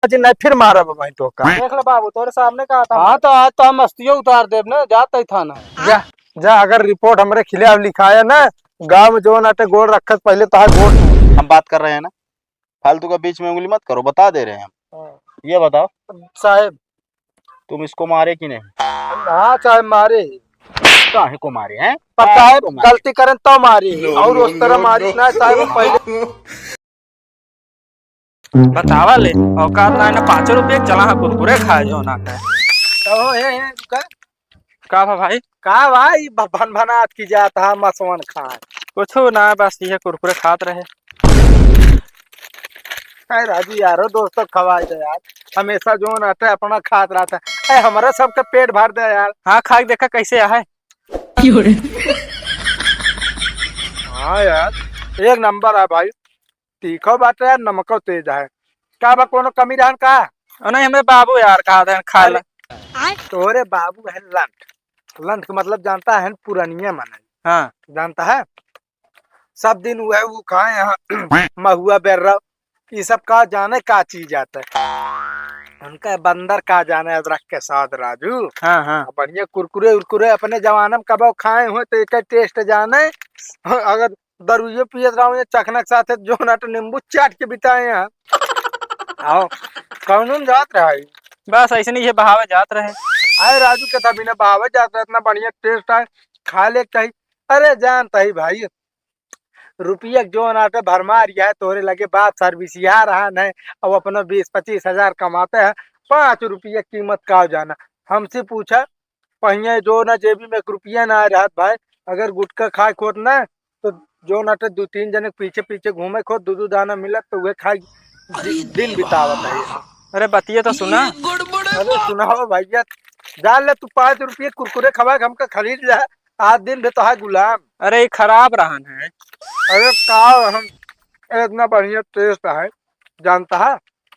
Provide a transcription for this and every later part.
नहीं फिर मारा भाई तो का देख ले बाबू तोरे सामने कहा था। हाँ तो आज तो हम मस्तियों उतार देव ना जाता ही थाना। जा जा अगर रिपोर्ट हमरे खिलाफ लिखाया ना गांव में जो नाटे गोड़ रखत पहले तो गोड़ हम बात कर रहे हैं ना, फालतू का बीच में उंगली मत करो, बता दे रहे हैं हम। ये बताओ साहेब तुम इसको मारे कि नहीं? हाँ चाहे मारे काहे को मारे हैं? पता है गलती करें तो मारी और उस तरह मारी ना साहेब पहले बतावा ले औकात ना ना 5 रुपये चला हाँ कुरकुरे खाए जो ना का भाई का भाई भन भनात की जाता है मसवन खाए कुछ ना बस ये कुरकुरे खात रहे। राजू यारो दोस्तों खवाए दे यार हमेशा जो रहता है अपना खात रहता है हमारा सबका पेट भर दे यार। हाँ खा के देखा कैसे है। हाँ यार एक नंबर है भाई, तीखो बात है नमको तेज है का बा कोनो कमी रहन का नहीं हमें बाबू यार कहा था खा ले। तोरे बाबू है लंठ, लंठ का मतलब जानता है पुरानिया मन हाँ जानता है सब दिन वो खाए यहाँ महुआ बेर्रा ये सब का जाने का चीज आता है उनका बंदर का जाने अदरक के साथ राजू। हाँ हाँ बढ़िया कुरकुरे उरकुरे अपने जमाना में कब खाए हुए तो एक टेस्ट जाने अगर दरुए पियत रहा हूँ चखना के साथ जो ना तो नींबू चाट के बिताए यहाँ आओ कौन जात रहा है बस ऐसे नहीं ये बहावे जात रहे। आए राजू के तभी ना बहावे जाता है इतना बढ़िया टेस्ट है खा ले चाहिए। अरे जानता ही भाई रुपया जो नाटे भरमा रिया है तोरे लगे बात सर्विसिया रहा है अब अपना 20-25 हजार कमाते हैं 5 रुपया कीमत का जाना हमसे पूछा पहिया जो ना जेबी में रुपया ना आ रहा भाई अगर गुटका खाए खोत ना तो जो नाटे 2-3 जने पीछे पीछे घूमे खोत दूध दाना मिलत तो वे खाई दिन बितावत है। अरे बतिए तो सुना। अरे सुनाओ भैया जान ले तू 5 रुपये कुरकुरे खवा हमका खरीद जा आज दिन भी तो है गुलाम। अरे खराब रहन है। अरे का हम इतना बढ़िया टेस्ट है जानता है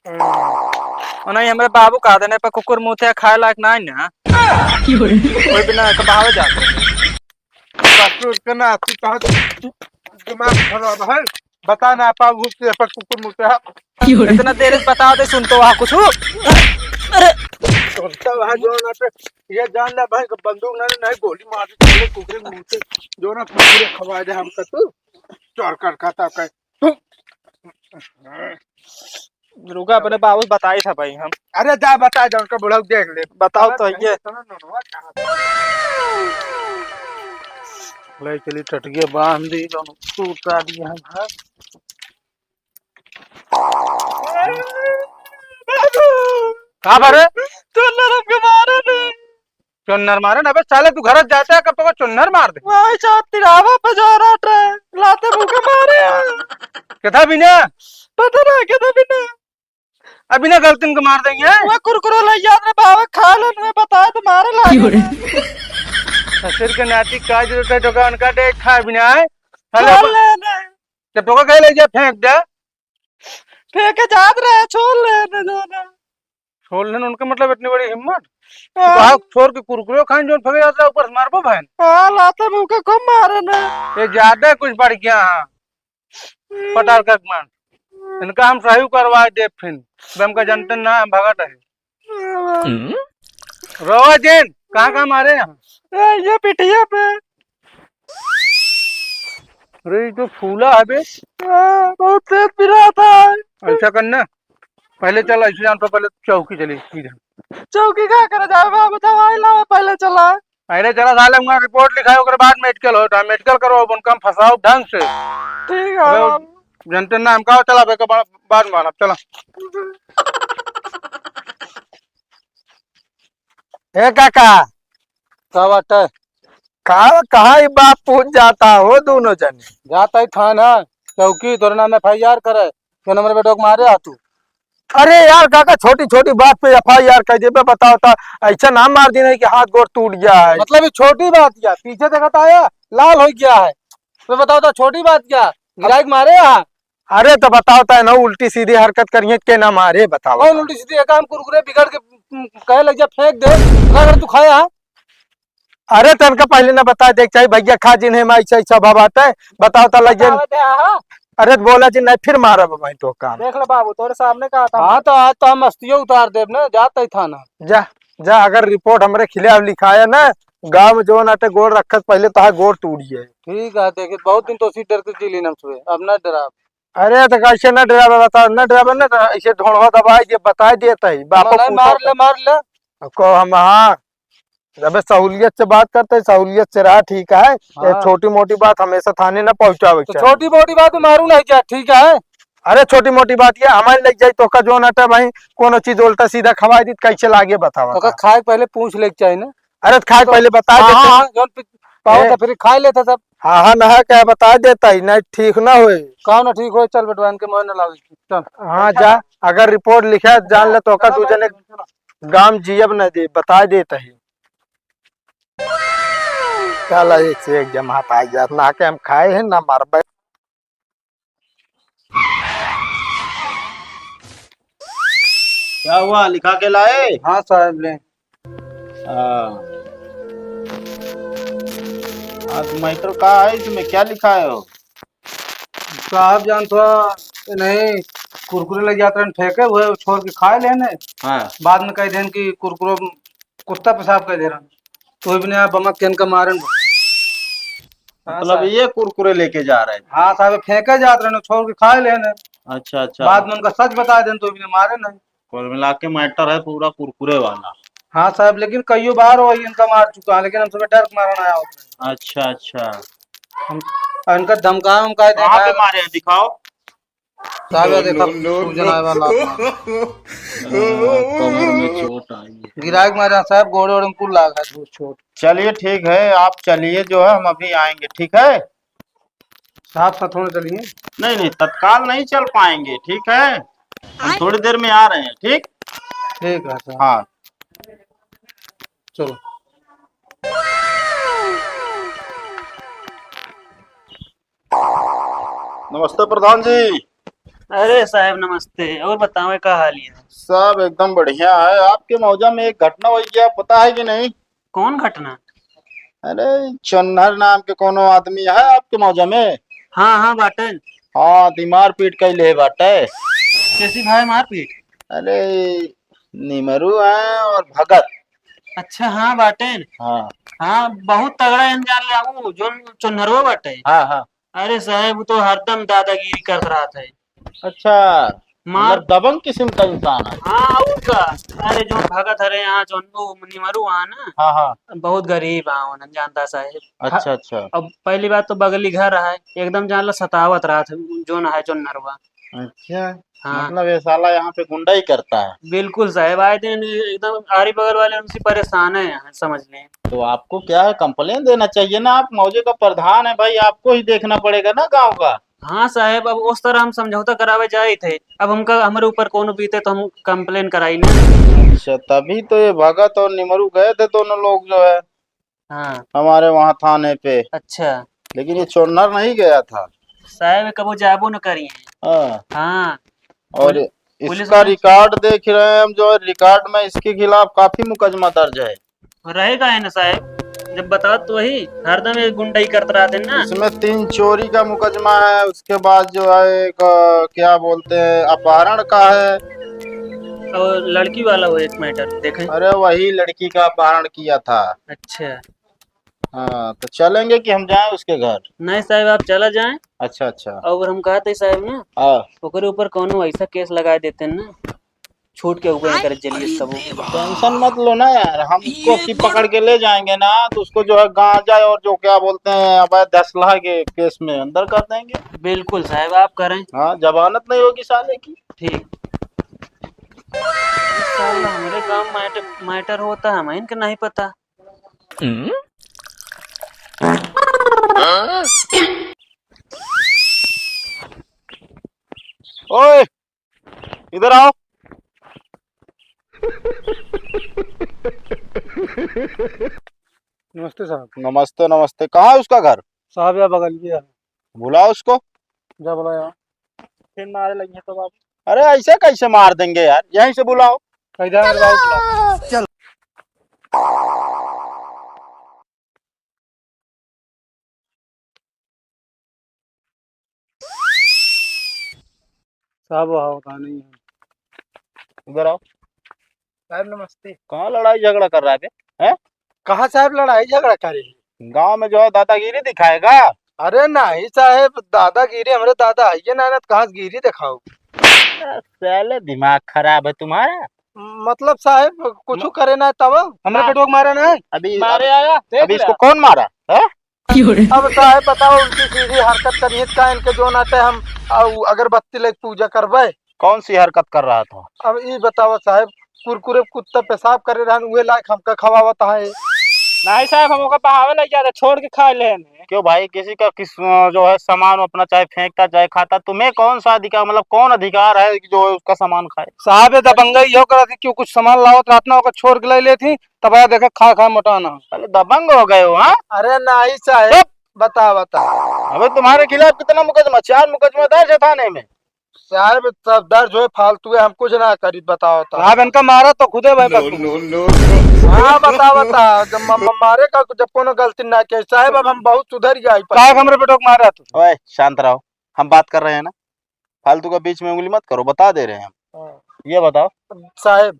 नहीं हमारे बाबू कहा देने पर कुकुर मुँह खाए लायक ना ना कोई बिना बहावे जाते दिमाग खराब है बता ना पाऊ पर कुकुर मुँह इतना देर से बता दे सुन तो वहाँ कुछ अरे वहाँ जो ना पे ये जान ले भाई बंदूक ना नहीं गोली मार दे कुकुर मुँह से जो ना कुकुर खवा दे हमका तू चोर कर खाता कह रुका अपने बाबू बताई था भाई हम। अरे जा बता जा उनका बुढ़ा देख ले बताओ तो ये ले चली टटके बांध दी टूटा दिया है कहाँ भरे चुन्नर के मारे ने चुन्नर मारे ना बे साले तू घर जाता है कब तो चुन्नर मार दे वही साथ तिरावा पे जा रहा ट्रे लाते भूखे मारे कितना बिना पता ना कितना बिना अभी ना गलती को मार देंगे वो कुरकुरे ले याद रे बाबा खा ले मैं बताया तो मारे ला सिर के नाती का जरूरत है दुकान का देख खा बिना है हेलो जब तो कह ले जा फेंक दे फेंक के जात रहे छोड़ ले ना छोड़ लेना उनका मतलब इतनी बड़ी हिम्मत तो छोड़ के कुरकुरे खान जो फगे जाता है ऊपर से मारबो बहन हां लाते मुंह के कम मारे ना ये ज्यादा कुछ बढ़ गया हां पटाल का मान इनका हम सही करवा दे फिर हम का जनतन ना भगत है रोवा जैन कहां मारे यहाँ ये पिटिया पे अरे जो फूला है बे बहुत तेज पिला था। ऐसा करना पहले चला इस जान पर पहले चौकी चली इधर चौकी क्या करे जाएगा बताओ ला पहले चला पहले चला साले मैं रिपोर्ट लिखाए ओकर बाद मेडिकल होता मेडिकल करो उनका फंसाओ ढंग से ठीक है जनते नाम का चला बे बाद में चला ए काका सब कहा बाप पूछ जाता हो दोनों जने जाता ही थाना चौकी तोर नाम FIR करे क्या नंबर बेटो को मारे तू। अरे यार काका छोटी छोटी बात पे FIR कह दे बताओ था ऐसा नाम मार देना कि हाथ गोड़ टूट गया है मतलब ये छोटी बात क्या पीछे देखा आया लाल हो गया है तो बताओ तो छोटी बात क्या गिराक मारे यहाँ। अरे तो बताओ था ना उल्टी सीधी हरकत करिए के ना मारे बताओ और उल्टी सीधी काम कुरकुरे बिगड़ के कहे लग जा फेंक दे अगर तू खाया। अरे तनका पहले ना बता देख चाहिए भैया खा जिन्हें में ऐसा ऐसा भाव आता है बताओ तो लगे अरे बोला जी नहीं फिर मारा भाई तो काम। देख ले बाबू तोरे सामने कहा था। हाँ तो आज तो हम मस्तियों उतार देव ना, जाता ही थाना। जा जा, अगर रिपोर्ट हमरे खिलाफ लिखाया ना, गांव में जो नाटे गोड़ रखत पहले तो गोड़ टूटी है। ठीक है, देखे बहुत दिन तो उसी डर के जी लेना सुबह, अब ना डरा। अरे तो कैसे न ड्राइवर बता, न ड्राइवर न ऐसे ढोड़वा दबाई ये बता देता ही बापो मार ले को हम। हाँ अबे सहूलियत से बात करते, सहूलियत से रहा ठीक है। ये छोटी मोटी बात हमेशा थाने न पहुंचावे। तो छोटी मोटी बात में मारू नहीं क्या, ठीक है। अरे छोटी मोटी बात ये हमारे लग जाये तो का जो नाटा भाई कोनो चीज उल्टा सीधा खवाई दी कैसे लागे बतावा। तो खाए पहले पूछ ले चाहिए ना। अरे खाए पहले बता देते तो फिर खा लेते सब। हाँ हाँ नहा क्या बता देता ही नहीं, ठीक ना हुए कहा ना ठीक हो, चल बेटवान के मोह न लाओ चल। हाँ जा, अगर रिपोर्ट लिखा जान ले तो का तू जने गांव जियब न दे बता देता ही। चल एक से एक जमात आ जात ना के हम खाए हैं ना मार। क्या हुआ, लिखा के लाए? हाँ साहब ले। हाँ तो मैटर कहा है, इसमें क्या लिखा है? हो साहब जान थोड़ा नहीं कुरकुरे लग जाते हैं फेंके हुए, छोड़ के खाए लेने। हाँ बाद में कह दें कि कुरकुरो कुत्ता पेशाब कर दे रहा, तो भी नहीं बमक केन का मारन। मतलब ये कुरकुरे लेके जा रहे हैं? हाँ साहब फेंके जाते रहे, छोड़ के खाए लेने। अच्छा अच्छा। बाद में उनका सच बता दें तो भी नहीं मारे नहीं। कुल मिला के मैटर है पूरा कुरकुरे वाला। हाँ साहब, लेकिन कई बार वही इनका मार चुका है, लेकिन हम सुबह डर मारना आया होता है। अच्छा अच्छा। हम इनका धमका कहाँ पे मारे हैं, दिखाओ। साहब देखा सूजन आए वाला कमर में चोट आई है। गिराक मारा साहब, गोड़े ओड़े में कुल लागा है चोट। चलिए ठीक है, आप चलिए, जो है हम अभी आएंगे, ठीक है। साहब साथ होने चलिए। नहीं नहीं तत्काल नहीं चल पाएंगे, ठीक है, हम थोड़ी देर में आ रहे हैं। ठीक ठीक है साहब। हाँ चलो। नमस्ते प्रधान जी। अरे साहब नमस्ते, और बताओ क्या हाल है? सब एकदम बढ़िया है। आपके मौजा में एक घटना हुई, क्या पता है कि नहीं? कौन घटना? अरे चन्नर नाम के कोनो आदमी है आपके मौजा में? हाँ हाँ बाटन। हाँ दिमार पीट के ले बाटे। कैसी भाई मारपीट? अरे निमरू है और भगत। अच्छा हाँ बाटन। हाँ हाँ बहुत तगड़ा इंजान लागू जो चुनहरवा बाटे। हाँ हाँ। अरे साहब वो तो हरदम दादागिरी कर रहा था। अच्छा, मार मतलब दबंग किस्म का इंसान है। हाँ उसका। अरे जो भगत हरे यहाँ जो निमरू वहाँ ना, हाँ हाँ। बहुत गरीब हाँ जानता साहब। अच्छा अच्छा। अब पहली बात तो बगली घर है, एकदम जान लो सतावत रहा था जो न है जो नरवा। अच्छा हाँ मतलब ये साला यहाँ पे गुंडा ही करता है। बिल्कुल साहब, आए दिन एकदम आरी बगल वाले उनसे परेशान है यहाँ, समझ लें। तो आपको क्या है, कंप्लेन देना चाहिए ना, आप मौजे का प्रधान है भाई, आपको ही देखना पड़ेगा ना गांव का। हाँ साहब, अब उस तरह हम समझौता करावे जाए थे, अब हमका हमारे ऊपर कौन बीते तो हम कंप्लेन कराई ना। अच्छा तभी तो ये भगत और निमरू गए थे दोनों लोग जो है हाँ हमारे वहाँ थाने पे। अच्छा लेकिन ये चोनर नहीं गया था साहब, कबो जाबो न करिए। हाँ। हाँ और पुलिस इसका में रिकॉर्ड देख रहे हैं हम, जो है रिकॉर्ड में इसके खिलाफ काफी मुकदमा दर्ज है। रहेगा है ना साहब, जब बताओ तो वही हरदम ये गुंडाई करते रहते हैं ना। इसमें 3 चोरी का मुकदमा है, उसके बाद जो है एक क्या बोलते हैं अपहरण का है। और लड़की वाला वो एक मैटर देखें। अरे वही लड़की का अपहरण किया था। अच्छा हाँ तो चलेंगे कि हम जाएं उसके घर? नहीं साहब आप चला जाएं। अच्छा अच्छा। और हम कहते साहब ना हाँ ओकरे ऊपर कोनो ऐसा केस लगा देते हैं ना, छूट के ऊपर कर जलिए सब। टेंशन मत लो ना यार, हम उसको की पकड़ के ले जाएंगे ना, तो उसको जो है गांजा और जो क्या बोलते हैं अवैध असलाह के केस में अंदर कर देंगे। बिल्कुल साहब आप करें। हाँ जमानत नहीं होगी साले की। ठीक। साला हमारे गांव मैटर होता है, हमें इनका नहीं पता। ओए इधर आओ। नमस्ते साहब। नमस्ते नमस्ते। कहाँ है उसका घर? साहब या बगल भी है। बुलाओ उसको। जा बोला यार, फिर मारे लगे तो बाबू। अरे ऐसे कैसे मार देंगे यार, यहीं से बुलाओ। कैदा मेरे बाबू चल। साहब वहाँ होता नहीं है। इधर आओ। साहब नमस्ते। कहाँ लड़ाई झगड़ा कर रहा है बे? हैं? कहाँ साहब लड़ाई झगड़ा करे? गांव में जो है दादागिरी दिखाएगा? अरे नहीं साहब, दादागिरी हमरे दादा है ये ना कहाँ से गिरी दिखाओ। साले दिमाग खराब है तुम्हारा। मतलब साहब कुछ करे ना तब हमरे पेटों को मारा ना। अभी मारे आया अभी इसको कौन मारा है? अब साहब बताओ, उल्टी सीधी हरकत करिए का इनके जो नाते हम अगरबत्ती लेके पूजा करबे। कौन सी हरकत कर रहा था? अब ये बताओ साहब, कुरकुरे कुत्ता पेशाब करे रहन उहे लायक हमका खवावत है। नहीं साहब, हमको बहावे लग जाता, छोड़ के खा ले। क्यों भाई, किसी का किस जो है सामान अपना चाहे फेंकता चाहे खाता, तुम्हें कौन सा अधिकार, मतलब कौन अधिकार है कि जो है उसका सामान खाए? साहब ये दबंगा यो करा थी, क्यों कुछ सामान लावत रात ना होकर छोड़ के ले थी, तब आया देखा खा खा मोटाना। पहले दबंग हो गए हो? हाँ, अरे नहीं साहब, बता अबे तुम्हारे खिलाफ कितना मुकदमा? 4 मुकदमा दर्ज है थाने में। साहब सब दर्ज हो फालतू है, हम कुछ ना करी। बताओ साहब इनका मारा तो खुदे भाई हाँ बता जब मारे का जब कोनो गलती ना किया साहब, अब हम बहुत सुधर गए। साहब हमरे पेटों को मारा तो। ओए शांत रहो, हम बात कर रहे हैं ना, फालतू का बीच में उंगली मत करो, बता दे रहे हैं हम। ये बताओ साहब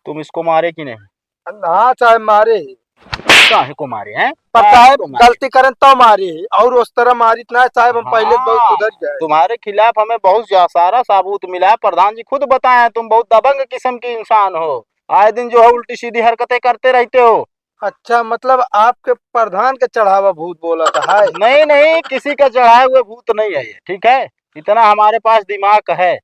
तुम इसको मारे कि नहीं? हाँ साहब मारे, काहे को मारे हैं? पर काहे साहब को मारे? गलती करें तो मारे, और उस तरह मारी ना साहब, हम पहले बहुत हाँ, सुधर गए। तुम्हारे खिलाफ हमें बहुत सारा सबूत मिला है, प्रधान जी खुद बताए हैं, तुम बहुत दबंग किस्म के इंसान हो, आए दिन जो है उल्टी सीधी हरकतें करते रहते हो। अच्छा, मतलब आपके प्रधान के चढ़ावा भूत बोला था है? नहीं नहीं, किसी का चढ़ाए हुए भूत नहीं है ये, ठीक है? इतना हमारे पास दिमाग है।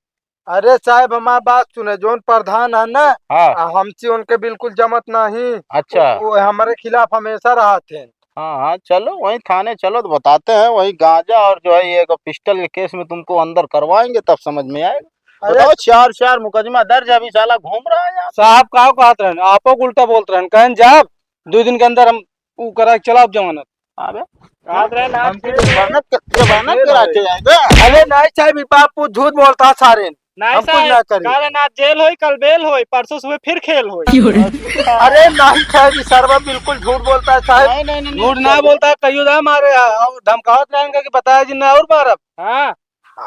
अरे साहब हमारी बात सुने, जोन प्रधान है ना, हाँ हमसे उनके बिल्कुल जमत नहीं। अच्छा, वो हमारे खिलाफ हमेशा रहा थे। हाँ हाँ, चलो वहीं थाने चलो तो बताते हैं, वही गांजा और जो है ये पिस्टल के केस में तुमको अंदर करवाएंगे, तब समझ में आएगा। अरे बताओ, 4 मुकदमा दर्ज है, अभी साला घूम रहा है यहाँ। साहब कहा कहत रहन, आपो को उल्टा बोलते रहन, कहन जाब 2 दिन के अंदर हम ऊ करा के चलाब जमानत। अबे हमके जमानत करा के जाएगा? अरे नहीं साहब, ये बापू झूठ बोलता है सारे। नहीं हम कुछ ना साहब, करी। काल ना जेल होई, कल बेल होई, परसों सुबह फिर खेल होई। अरे नहीं साहब, ये सर्वा बिल्कुल झूठ बोलता है साहब। नहीं नहीं नहीं, झूठ ना बोलता है, कहियो ना मारे और धमकावत रहेंगे कि बताया जिन्ना और मारब। हाँ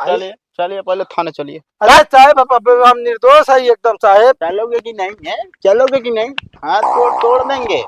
चलिए चलिए पहले थाने चलिए। अरे साहब अब हम निर्दोष है एकदम साहब। चलोगे कि नहीं है? चलोगे कि नहीं? हाथ तोड़ देंगे।